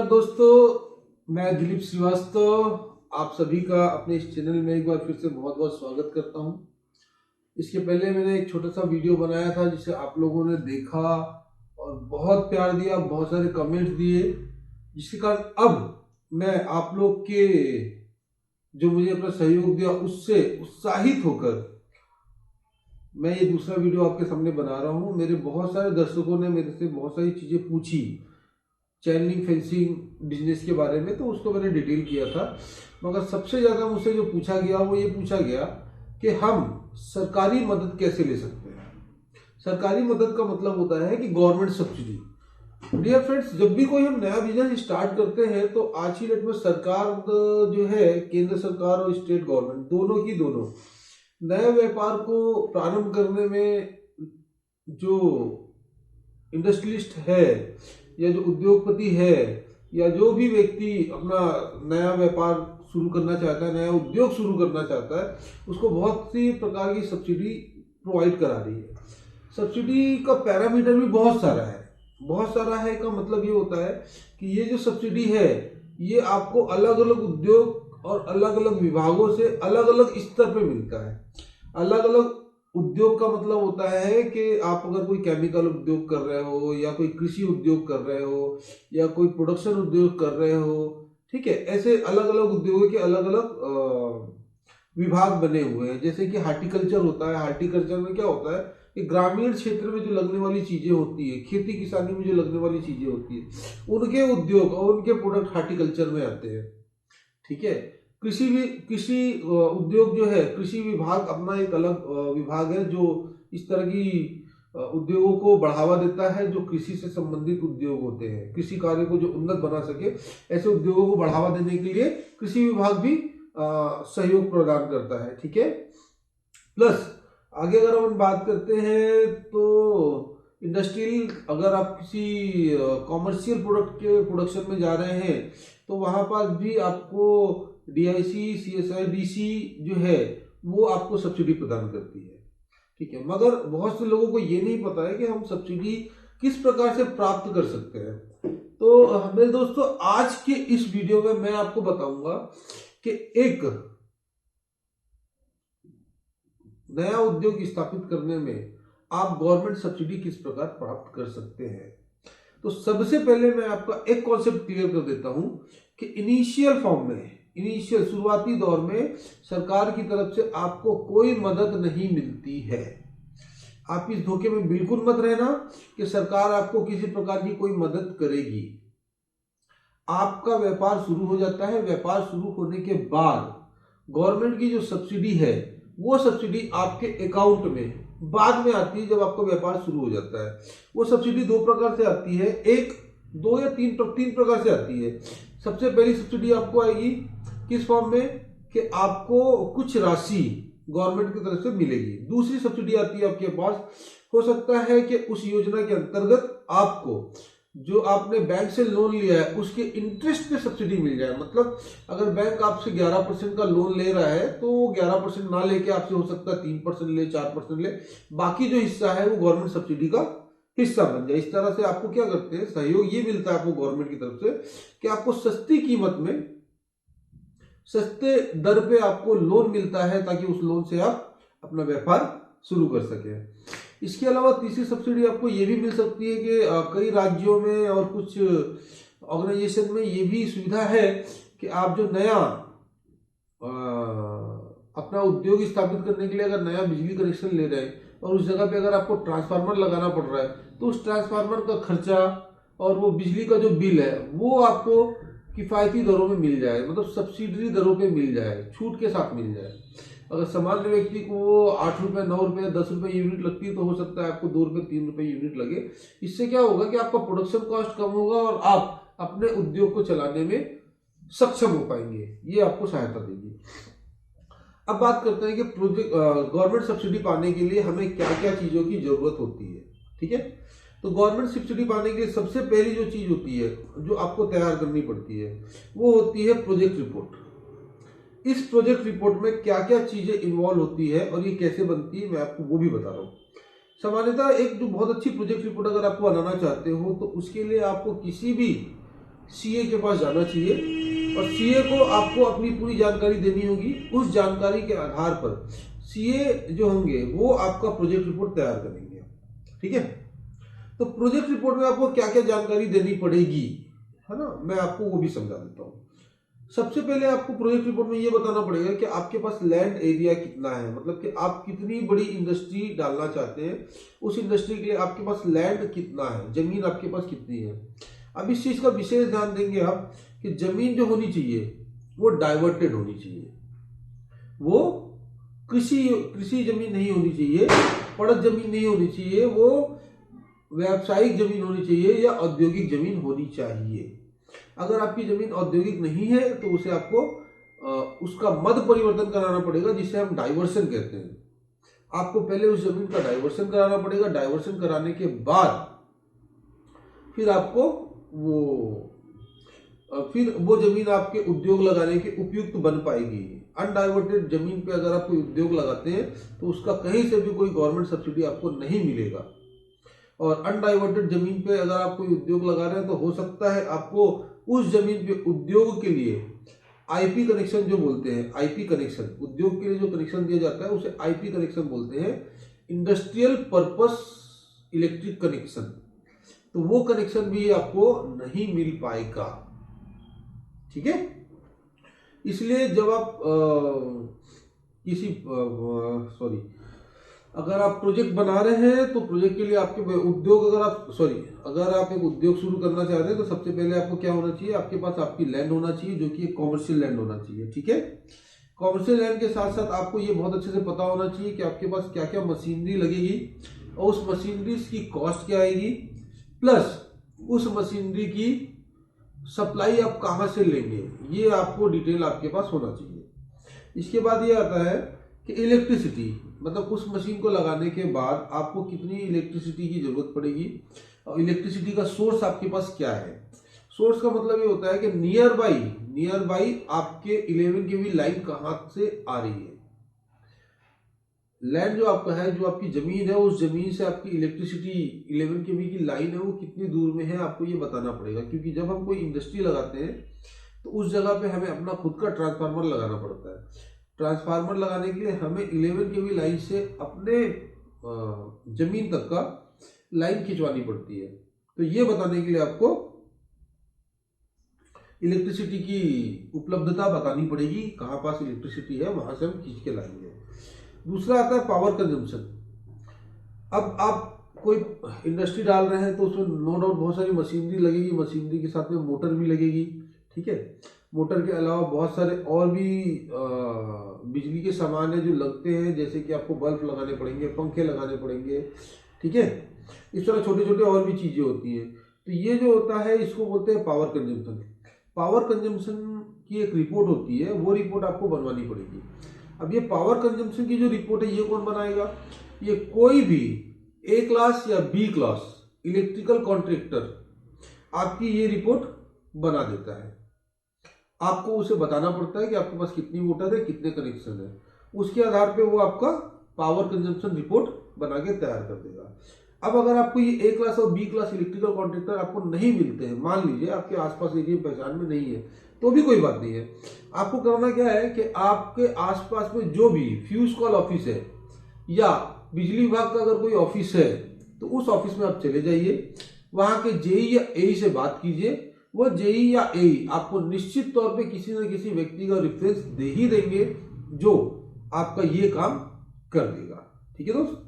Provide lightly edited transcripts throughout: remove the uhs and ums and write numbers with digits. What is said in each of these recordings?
नमस्कार दोस्तों, मैं दिलीप श्रीवास्तव आप सभी का अपने इस चैनल में एक बार फिर से बहुत बहुत स्वागत करता हूं। इसके पहले मैंने एक छोटा सा वीडियो बनाया था जिसे आप लोगों ने देखा और बहुत प्यार दिया, बहुत सारे कमेंट्स दिए, जिसके कारण अब मैं आप लोग के जो मुझे अपना सहयोग दिया उससे उत्साहित होकर मैं ये दूसरा वीडियो आपके सामने बना रहा हूँ। मेरे बहुत सारे दर्शकों ने मेरे से बहुत सारी चीज़ें पूछी चैनलिंग फेंसिंग बिजनेस के बारे में, तो उसको मैंने डिटेल किया था। मगर सबसे ज़्यादा मुझसे जो पूछा गया वो ये पूछा गया कि हम सरकारी मदद कैसे ले सकते हैं। सरकारी मदद का मतलब होता है कि गवर्नमेंट सब्सिडी। डियर फ्रेंड्स, जब भी कोई हम नया बिजनेस स्टार्ट करते हैं तो आज की डेट में सरकार जो है, केंद्र सरकार और स्टेट गवर्नमेंट दोनों नए व्यापार को प्रारंभ करने में जो इंडस्ट्रियलिस्ट है या जो उद्योगपति है या जो भी व्यक्ति अपना नया व्यापार शुरू करना चाहता है, नया उद्योग शुरू करना चाहता है, उसको बहुत सी प्रकार की सब्सिडी प्रोवाइड करा रही है। सब्सिडी का पैरामीटर भी बहुत सारा है का मतलब ये होता है कि ये जो सब्सिडी है ये आपको अलग अलग उद्योग और अलग अलग विभागों से अलग अलग स्तर पे मिलता है। अलग अलग उद्योग का मतलब होता है कि आप अगर कोई केमिकल उद्योग कर रहे हो या कोई कृषि उद्योग कर रहे हो या कोई प्रोडक्शन उद्योग कर रहे हो, ठीक है, ऐसे अलग अलग उद्योगों के अलग अलग विभाग बने हुए हैं। जैसे कि हार्टिकल्चर होता है। हार्टिकल्चर में क्या होता है कि ग्रामीण क्षेत्र में जो लगने वाली चीजें होती है, खेती किसानी में जो लगने वाली चीजें होती है, उनके उद्योग और उनके प्रोडक्ट हार्टिकल्चर में आते हैं। ठीक है। कृषि उद्योग जो है, कृषि विभाग अपना एक अलग विभाग है जो इस तरह की उद्योगों को बढ़ावा देता है। जो कृषि से संबंधित उद्योग होते हैं, कृषि कार्य को जो उन्नत बना सके, ऐसे उद्योगों को बढ़ावा देने के लिए कृषि विभाग भी सहयोग प्रदान करता है। ठीक है। प्लस आगे अगर हम बात करते हैं तो इंडस्ट्रियल, अगर आप किसी कॉमर्शियल प्रोडक्ट के प्रोडक्शन में जा रहे हैं तो वहां पर भी आपको DIC CSI DC जो है वो आपको सब्सिडी प्रदान करती है। ठीक है। मगर बहुत से लोगों को ये नहीं पता है कि हम सब्सिडी किस प्रकार से प्राप्त कर सकते हैं। तो मेरे दोस्तों, आज के इस वीडियो में मैं आपको बताऊंगा कि एक नया उद्योग स्थापित करने में आप गवर्नमेंट सब्सिडी किस प्रकार प्राप्त कर सकते हैं। तो सबसे पहले मैं आपका एक कॉन्सेप्ट क्लियर कर देता हूं कि इनिशियल फॉर्म में, इनिशियल शुरुआती दौर में सरकार की तरफ से आपको कोई मदद नहीं मिलती है। आप इस धोखे में बिल्कुल मत रहना कि सरकार आपको किसी प्रकार की कोई मदद करेगी। आपका व्यापार शुरू हो जाता है। व्यापार शुरू होने के बाद गवर्नमेंट की जो सब्सिडी है वो सब्सिडी आपके अकाउंट में बाद में आती है। जब आपका व्यापार शुरू हो जाता है वो सब्सिडी दो प्रकार से आती है, एक दो या तीन प्रकार से आती है। सबसे पहली सब्सिडी आपको आएगी किस फॉर्म में कि आपको कुछ राशि गवर्नमेंट की तरफ से मिलेगी। दूसरी सब्सिडी आती है आपके पास, हो सकता है कि उस योजना के अंतर्गत आपको जो आपने बैंक से लोन लिया है उसके इंटरेस्ट पे सब्सिडी मिल जाए। मतलब अगर बैंक आपसे 11% का लोन ले रहा है तो 11% ना लेके आपसे हो सकता है 3% ले, 4% ले, बाकी जो हिस्सा है वो गवर्नमेंट सब्सिडी का हिस्सा बन जाए। इस तरह से आपको क्या करते हैं, सहयोग ये मिलता है आपको गवर्नमेंट की तरफ से कि आपको सस्ती कीमत में, सस्ते दर पे आपको लोन मिलता है ताकि उस लोन से आप अपना व्यापार शुरू कर सके। इसके अलावा तीसरी सब्सिडी आपको ये भी मिल सकती है कि कई राज्यों में और कुछ ऑर्गेनाइजेशन में ये भी सुविधा है कि आप जो नया अपना उद्योग स्थापित करने के लिए अगर नया बिजली कनेक्शन ले रहे हैं और उस जगह पे अगर आपको ट्रांसफार्मर लगाना पड़ रहा है तो उस ट्रांसफार्मर का खर्चा और वो बिजली का जो बिल है वो आपको किफायती दरों में मिल जाए, मतलब सब्सिडी दरों पे मिल जाए, छूट के साथ मिल जाए। अगर सामान्य व्यक्ति को 8 रुपए, 9 रुपए, 10 रुपए यूनिट लगती है तो हो सकता है आपको 2 रुपए, 3 रुपए यूनिट लगे। इससे क्या होगा कि आपका प्रोडक्शन कॉस्ट कम होगा और आप अपने उद्योग को चलाने में सक्षम हो पाएंगे। ये आपको सहायता देगी। अब बात करते हैं कि प्रोजेक्ट गवर्नमेंट सब्सिडी पाने के लिए हमें क्या क्या चीजों की जरूरत होती है। ठीक है। तो गवर्नमेंट सब्सिडी पाने के लिए सबसे पहली जो चीज होती है जो आपको तैयार करनी पड़ती है वो होती है प्रोजेक्ट रिपोर्ट। इस प्रोजेक्ट रिपोर्ट में क्या क्या चीजें इन्वॉल्व होती है और ये कैसे बनती है मैं आपको वो भी बता रहा हूँ। सामान्यतः एक जो बहुत अच्छी प्रोजेक्ट रिपोर्ट अगर आपको बनाना चाहते हो तो उसके लिए आपको किसी भी सीए के पास जाना चाहिए और सीए को आपको अपनी पूरी जानकारी देनी होगी। उस जानकारी के आधार पर सीए जो होंगे वो आपका प्रोजेक्ट रिपोर्ट तैयार करेंगे। ठीक है, तो प्रोजेक्ट रिपोर्ट में आपको क्या क्या जानकारी देनी पड़ेगी, है ना, मैं आपको वो भी समझा देता हूँ। सबसे पहले आपको प्रोजेक्ट रिपोर्ट में ये बताना पड़ेगा कि आपके पास लैंड एरिया कितना है, मतलब कि आप कितनी बड़ी इंडस्ट्री डालना चाहते हैं, उस इंडस्ट्री के लिए आपके पास लैंड कितना है, जमीन आपके पास कितनी है। अब इस चीज का विशेष ध्यान देंगे आप कि जमीन जो होनी चाहिए वो डाइवर्टेड होनी चाहिए, वो कृषि जमीन नहीं होनी चाहिए, पड़त जमीन नहीं होनी चाहिए, वो व्यावसायिक जमीन होनी चाहिए या औद्योगिक जमीन होनी चाहिए। अगर आपकी जमीन औद्योगिक नहीं है तो उसे आपको उसका मद परिवर्तन कराना पड़ेगा, जिसे हम डाइवर्सन कहते हैं। आपको पहले उस जमीन का डाइवर्सन कराना पड़ेगा। डाइवर्सन कराने के बाद फिर आपको वो जमीन आपके उद्योग लगाने के उपयुक्त बन पाएगी। अनडाइवर्टेड जमीन पे अगर आप कोई उद्योग लगाते हैं तो उसका कहीं से भी कोई गवर्नमेंट सब्सिडी आपको नहीं मिलेगा। और अनडाइवर्टेड जमीन पे अगर आप कोई उद्योग लगा रहे हैं तो हो सकता है आपको उस जमीन पे उद्योग के लिए आईपी कनेक्शन जो बोलते हैं, आईपी कनेक्शन, उद्योग के लिए जो कनेक्शन दिया जाता है उसे आईपी कनेक्शन बोलते हैं, इंडस्ट्रियल पर्पस इलेक्ट्रिक कनेक्शन, तो वो कनेक्शन भी आपको नहीं मिल पाएगा। ठीक है, इसलिए जब आप अगर आप प्रोजेक्ट बना रहे हैं तो प्रोजेक्ट के लिए आपके उद्योग अगर आप एक उद्योग शुरू करना चाहते हैं तो सबसे पहले आपको क्या होना चाहिए, आपके पास आपकी लैंड होना चाहिए जो कि एक कॉमर्शियल लैंड होना चाहिए। ठीक है, कॉमर्शियल लैंड के साथ साथ आपको ये बहुत अच्छे से पता होना चाहिए कि आपके पास क्या क्या मशीनरी लगेगी और उस मशीनरी की कॉस्ट क्या आएगी, प्लस उस मशीनरी की सप्लाई आप कहाँ से लेंगे, ये आपको डिटेल आपके पास होना चाहिए। इसके बाद ये आता है कि इलेक्ट्रिसिटी, मतलब उस मशीन को लगाने के बाद आपको कितनी इलेक्ट्रिसिटी की जरूरत पड़ेगी और इलेक्ट्रिसिटी का सोर्स आपके पास क्या है। सोर्स का मतलब ये होता है कि नियर बाई आपके 11 kV लाइन कहाँ से आ रही है। लैंड जो आपका है, जो आपकी जमीन है, उस जमीन से आपकी इलेक्ट्रिसिटी 11 kV की लाइन है वो कितनी दूर में है आपको ये बताना पड़ेगा, क्योंकि जब हम कोई इंडस्ट्री लगाते हैं तो उस जगह पे हमें अपना खुद का ट्रांसफार्मर लगाना पड़ता है। ट्रांसफार्मर लगाने के लिए हमें 11 kV लाइन से अपने जमीन तक का लाइन खिंचवानी पड़ती है। तो ये बताने के लिए आपको इलेक्ट्रिसिटी की उपलब्धता बतानी पड़ेगी, कहाँ पास इलेक्ट्रिसिटी है वहां से हम खींच के लाएंगे। दूसरा आता है पावर कंजम्पशन। अब आप कोई इंडस्ट्री डाल रहे हैं तो उसमें नो डाउट बहुत सारी मशीनरी लगेगी, मशीनरी के साथ में मोटर भी लगेगी। ठीक है, मोटर के अलावा बहुत सारे और भी बिजली के सामान है जो लगते हैं, जैसे कि आपको बल्ब लगाने पड़ेंगे, पंखे लगाने पड़ेंगे। ठीक है, इस तरह छोटे छोटे और भी चीजें होती हैं। तो ये जो होता है इसको बोलते हैं पावर कंजम्पशन। पावर कंजम्पशन की एक रिपोर्ट होती है, वो रिपोर्ट आपको बनवानी पड़ेगी। अब ये पावर कंजम्पशन की जो रिपोर्ट है ये कौन बनाएगा, ये कोई भी ए क्लास या बी क्लास इलेक्ट्रिकल कॉन्ट्रैक्टर आपकी ये रिपोर्ट बना देता है। आपको उसे बताना पड़ता है कि आपके पास कितनी मोटर है, कितने कनेक्शन है, उसके आधार पे वो आपका पावर कंजम्पशन रिपोर्ट बना के तैयार कर देगा। अब अगर आपको ये ए क्लास और बी क्लास इलेक्ट्रिकल कॉन्ट्रैक्टर आपको नहीं मिलते हैं, मान लीजिए आपके आसपास एरिया पहचान में नहीं है, तो भी कोई बात नहीं है। आपको करना क्या है कि आपके आसपास में जो भी फ्यूज कॉल ऑफिस है या बिजली विभाग का अगर कोई ऑफिस है तो उस ऑफिस में आप चले जाइए, वहां के जेई या एई से बात कीजिए। वो जेई या एई आपको निश्चित तौर पे किसी न किसी व्यक्ति का रेफरेंस दे ही देंगे जो आपका ये काम कर देगा। ठीक है दोस्त,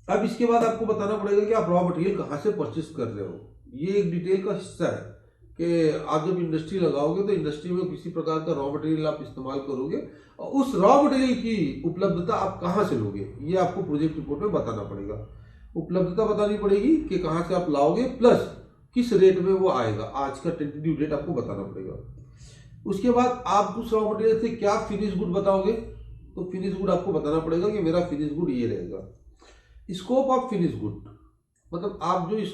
अब इसके बाद आपको बताना पड़ेगा कि आप रॉ मटेरियल कहाँ से परचेस कर रहे हो। ये एक डिटेल का हिस्सा है कि आप जब इंडस्ट्री लगाओगे तो इंडस्ट्री में किसी प्रकार का रॉ मटेरियल आप इस्तेमाल करोगे और उस रॉ मटेरियल की उपलब्धता आप कहाँ से लोगे ये आपको प्रोजेक्ट रिपोर्ट में बताना पड़ेगा। उपलब्धता बतानी पड़ेगी कि कहाँ से आप लाओगे, प्लस किस रेट में वो आएगा, आज का टेंटेटिव रेट आपको बताना पड़ेगा। उसके बाद आप उस रॉ मटेरियल से क्या फिनिश गुड बताओगे, तो फिनिश गुड आपको बताना पड़ेगा कि मेरा फिनिश गुड ये रहेगा। स्कोप ऑफ फिनिश गुड, मतलब आप जो इस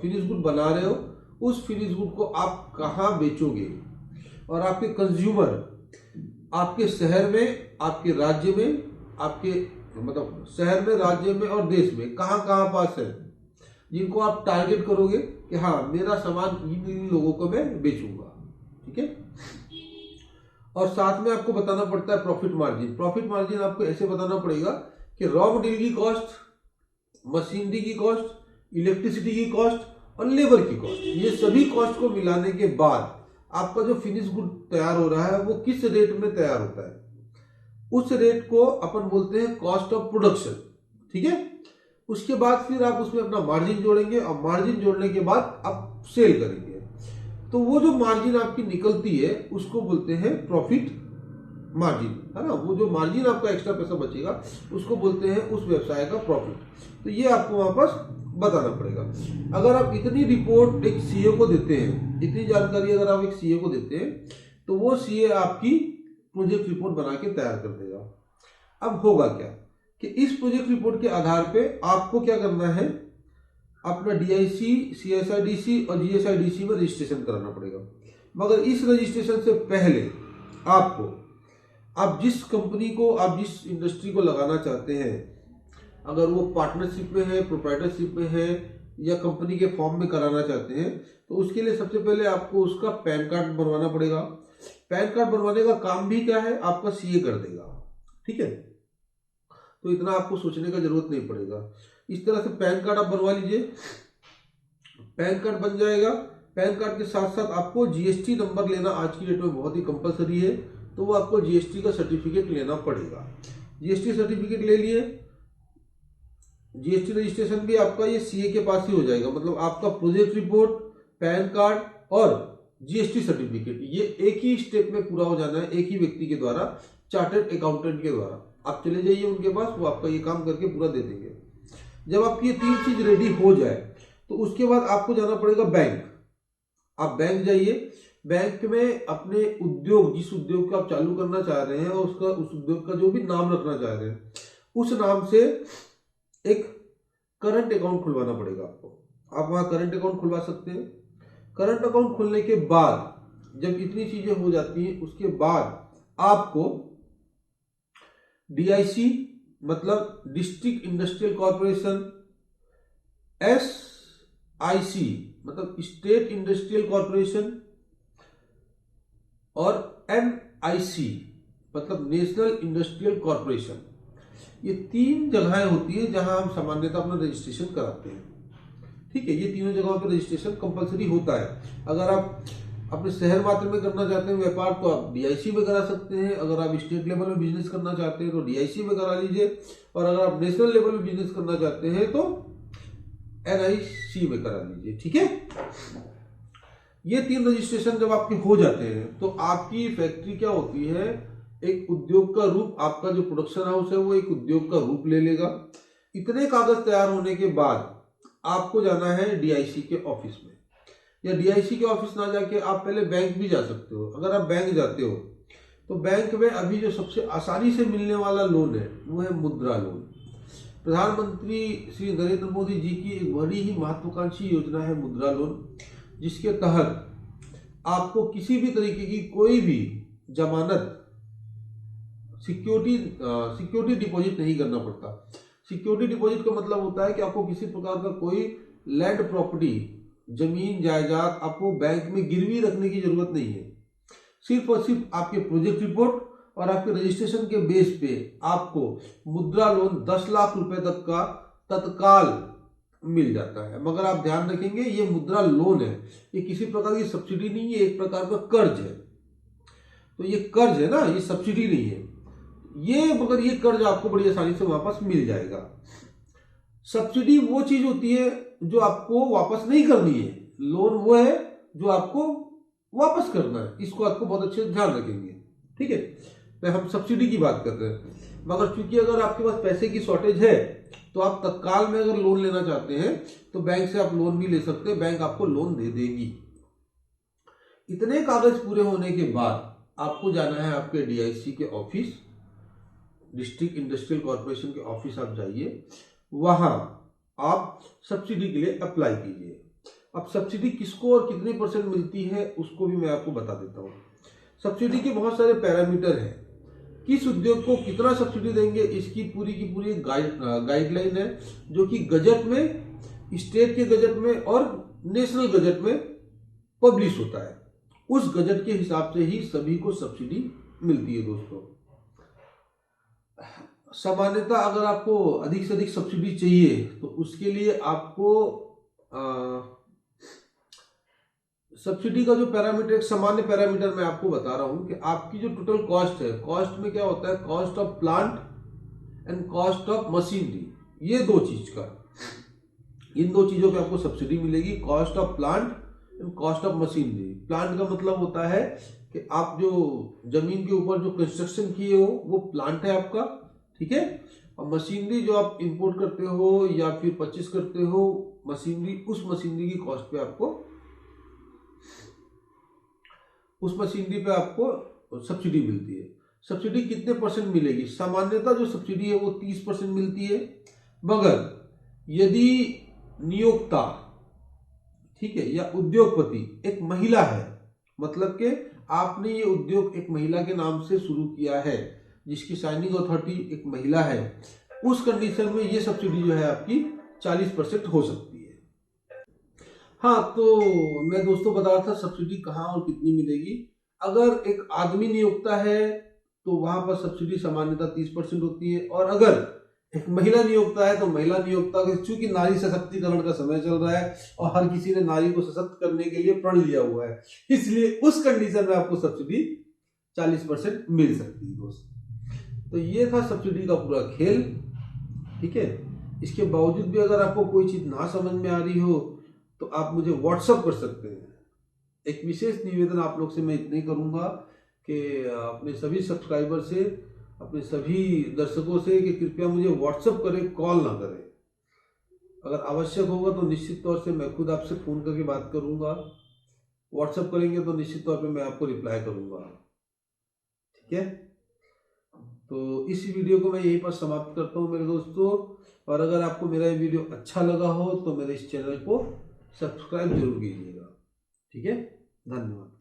फिनिश गुड बना रहे हो उस फिनिश गुड को आप कहाँ बेचोगे और आपके कंज्यूमर आपके शहर में, आपके राज्य में, आपके मतलब शहर में, राज्य में और देश में कहाँ कहाँ पास है। जिनको आप टारगेट करोगे कि हाँ मेरा सामान इन लोगों को मैं बेचूंगा। ठीक है। और साथ में आपको बताना पड़ता है प्रॉफिट मार्जिन। प्रॉफिट मार्जिन आपको ऐसे बताना पड़ेगा कि रॉ मटेरियल की कॉस्ट, मशीनरी की कॉस्ट, इलेक्ट्रिसिटी की कॉस्ट और लेबर की कॉस्ट, ये सभी कॉस्ट को मिलाने के बाद आपका जो फिनिश गुड तैयार हो रहा है वो किस रेट में तैयार होता है, उस रेट को अपन बोलते हैं कॉस्ट ऑफ प्रोडक्शन। ठीक है। उसके बाद फिर आप उसमें अपना मार्जिन जोड़ेंगे और मार्जिन जोड़ने के बाद आप सेल करेंगे। तो वो जो मार्जिन आपकी निकलती है उसको बोलते हैं प्रॉफिट मार्जिन, है ना। वो जो मार्जिन आपका एक्स्ट्रा पैसा बचेगा उसको बोलते हैं उस व्यवसाय का प्रॉफिट। तो ये आपको वहां पर बताना पड़ेगा। अगर आप इतनी रिपोर्ट एक सीए को देते हैं, इतनी जानकारी अगर आप एक सीए को देते हैं तो वो सीए आपकी प्रोजेक्ट रिपोर्ट बना के तैयार कर देगा। अब होगा क्या कि इस प्रोजेक्ट रिपोर्ट के आधार पे आपको क्या करना है, अपना डीआईसी, सीएसआईडीसी और जीएसआईडीसी में रजिस्ट्रेशन कराना पड़ेगा। मगर इस रजिस्ट्रेशन से पहले आपको, आप जिस कंपनी को, आप जिस इंडस्ट्री को लगाना चाहते हैं, अगर वो पार्टनरशिप में है, प्रोप्राइटरशिप में है या कंपनी के फॉर्म में कराना चाहते हैं, तो उसके लिए सबसे पहले आपको उसका पैन कार्ड बनवाना पड़ेगा। पैन कार्ड बनवाने का काम भी क्या है, आपका सीए कर देगा। ठीक है। तो इतना आपको सोचने का जरूरत नहीं पड़ेगा। इस तरह से पैन कार्ड आप बनवा लीजिए। पैन कार्ड बन जाएगा। पैन कार्ड के साथ साथ आपको जीएसटी नंबर लेना आज की डेट में बहुत ही कंपलसरी है, तो वो आपको जीएसटी का सर्टिफिकेट लेना पड़ेगा। जीएसटी सर्टिफिकेट ले लिए, जीएसटी रजिस्ट्रेशन भी आपका ये सीए के पास ही हो जाएगा। मतलब आपका प्रोजेक्ट रिपोर्ट, पैन कार्ड और जीएसटी सर्टिफिकेट ये एक ही स्टेप में पूरा हो जाना है, एक ही व्यक्ति के द्वारा, चार्टर्ड अकाउंटेंट के द्वारा। आप चले जाइए उनके पास, वो आपका ये काम करके पूरा दे देंगे। जब आपकी ये तीन चीज रेडी हो जाए तो उसके बाद आपको जाना पड़ेगा बैंक। आप बैंक जाइए, बैंक में अपने उद्योग, जिस उद्योग को आप चालू करना चाह रहे हैं और उसका, उस उद्योग का जो भी नाम रखना चाह रहे हैं, उस नाम से एक करंट अकाउंट खुलवाना पड़ेगा आपको। आप वहां करंट अकाउंट खुलवा सकते हैं। करंट अकाउंट खुलने के बाद जब इतनी चीजें हो जाती हैं, उसके बाद आपको डीआईसी मतलब डिस्ट्रिक्ट इंडस्ट्रियल कॉर्पोरेशन, एसआईसी मतलब स्टेट इंडस्ट्रियल कॉर्पोरेशन और एनआईसी मतलब नेशनल इंडस्ट्रियल कॉर्पोरेशन, ये तीन जगहें होती है जहां हम सामान्यतः अपना रजिस्ट्रेशन कराते हैं। ठीक है। ये तीनों जगहों पर रजिस्ट्रेशन कंपलसरी होता है। अगर आप अपने शहर मात्र में करना चाहते हैं व्यापार तो आप डीआईसी में करा सकते हैं। अगर आप स्टेट लेवल में बिजनेस करना चाहते हैं तो डीआईसी में करा लीजिए, और अगर आप नेशनल लेवल में बिजनेस करना चाहते हैं तो एनआईसी में करा लीजिए। ठीक है। ये तीन रजिस्ट्रेशन जब आपके हो जाते हैं तो आपकी फैक्ट्री क्या होती है, एक उद्योग का रूप, आपका जो प्रोडक्शन हाउस है वो एक उद्योग का रूप ले लेगा। इतने कागज तैयार होने के बाद आपको जाना है डीआईसी के ऑफिस में, या डीआईसी के ऑफिस ना जाके आप पहले बैंक भी जा सकते हो। अगर आप बैंक जाते हो तो बैंक में अभी जो सबसे आसानी से मिलने वाला लोन है वो है मुद्रा लोन। प्रधानमंत्री श्री नरेंद्र मोदी जी की एक बड़ी ही महत्वाकांक्षी योजना है मुद्रा लोन, जिसके तहत आपको किसी भी तरीके की कोई भी जमानत, सिक्योरिटी डिपॉजिट नहीं करना पड़ता। सिक्योरिटी डिपॉजिट का मतलब होता है कि आपको किसी प्रकार का कोई लैंड प्रॉपर्टी, जमीन जायदाद आपको बैंक में गिरवी रखने की जरूरत नहीं है। सिर्फ और सिर्फ आपके प्रोजेक्ट रिपोर्ट और आपके रजिस्ट्रेशन के बेस पे आपको मुद्रा लोन 10 लाख रुपए तक का तत्काल मिल जाता है। मगर आप ध्यान रखेंगे ये मुद्रा लोन है, ये किसी प्रकार की सब्सिडी नहीं है, एक प्रकार का कर्ज है। तो ये कर्ज है ना, ये सब्सिडी नहीं है ये, मगर ये कर्ज आपको बड़ी आसानी से वापस मिल जाएगा। सब्सिडी वो चीज होती है जो आपको वापस नहीं करनी है, लोन वो है जो आपको वापस करना है। इसको आपको बहुत अच्छे से ध्यान रखेंगे। ठीक है। तो हम सब्सिडी की बात कर रहे हैं। मगर चूंकि अगर आपके पास पैसे की शॉर्टेज है तो आप तत्काल में अगर लोन लेना चाहते हैं तो बैंक से आप लोन भी ले सकते हैं, बैंक आपको लोन दे देगी। इतने कागज पूरे होने के बाद आपको जाना है आपके डीआईसी के ऑफिस, डिस्ट्रिक्ट इंडस्ट्रियल कॉर्पोरेशन के ऑफिस आप जाइए, वहां आप सब्सिडी के लिए अप्लाई कीजिए। अब सब्सिडी किसको और कितने परसेंट मिलती है उसको भी मैं आपको बता देता हूँ। सब्सिडी के बहुत सारे पैरामीटर हैं, किस उद्योग को कितना सब्सिडी देंगे इसकी पूरी की पूरी गाइडलाइन है, जो कि गजट में स्टेट के गजट में और नेशनल गजट में पब्लिश होता है। उस गजट के हिसाब से ही सभी को सब्सिडी मिलती है दोस्तों। सामान्यतः अगर आपको अधिक से अधिक सब्सिडी चाहिए तो उसके लिए आपको सब्सिडी का जो पैरामीटर, एक सामान्य पैरामीटर मैं आपको बता रहा हूं कि आपकी जो टोटल कॉस्ट है, कॉस्ट में क्या होता है, cost of plant and cost of machinery, ये दो चीज का, इन दो चीजों पे आपको सब्सिडी मिलेगी, cost of plant and cost of machinery. Plant का मतलब होता है कि आप जो जमीन के ऊपर जो कंस्ट्रक्शन किए हो वो प्लांट है आपका, ठीक है। और मशीनरी जो आप इंपोर्ट करते हो या फिर परचेस करते हो मशीनरी, उस मशीनरी की कॉस्ट पे आपको, उस मशीनरी पे आपको सब्सिडी मिलती है। सब्सिडी कितने परसेंट मिलेगी? सामान्यतः जो सब्सिडी है वो 30% मिलती है, मगर यदि नियोक्ता, ठीक है, या उद्योगपति एक महिला है, मतलब कि आपने ये उद्योग एक महिला के नाम से शुरू किया है, जिसकी साइनिंग अथॉरिटी एक महिला है, उस कंडीशन में ये सब्सिडी जो है आपकी 40% हो सकती है। हाँ, तो मैं दोस्तों बता रहा था सब्सिडी कहाँ और कितनी मिलेगी। अगर एक आदमी नियोक्ता है तो वहां पर सब्सिडी सामान्यतः 30% होती है, और अगर एक महिला नियोक्ता है तो महिला नियोक्ता को, चूंकि नारी सशक्तिकरण का समय चल रहा है और हर किसी ने नारी को सशक्त करने के लिए प्रण लिया हुआ है, इसलिए उस कंडीशन में आपको सब्सिडी 40% मिल सकती है दोस्त। तो ये था सब्सिडी का पूरा खेल, ठीक है। इसके बावजूद भी अगर आपको कोई चीज ना समझ में आ रही हो तो आप मुझे व्हाट्सअप कर सकते हैं। एक विशेष निवेदन आप लोग से मैं इतने करूंगा कि अपने सभी सब्सक्राइबर से, अपने सभी दर्शकों से, कि कृपया मुझे व्हाट्सअप करें, कॉल ना करें। अगर आवश्यक होगा तो निश्चित तौर से मैं खुद आपसे फोन करके बात करूंगा, व्हाट्सअप करेंगे तो निश्चित तौर पे मैं आपको रिप्लाई करूंगा, ठीक है। तो इस वीडियो को मैं यहीं पर समाप्त करता हूं मेरे दोस्तों, और अगर आपको मेरा ये वीडियो अच्छा लगा हो तो मेरे इस चैनल को सब्सक्राइब जरूर कीजिएगा, ठीक है। धन्यवाद।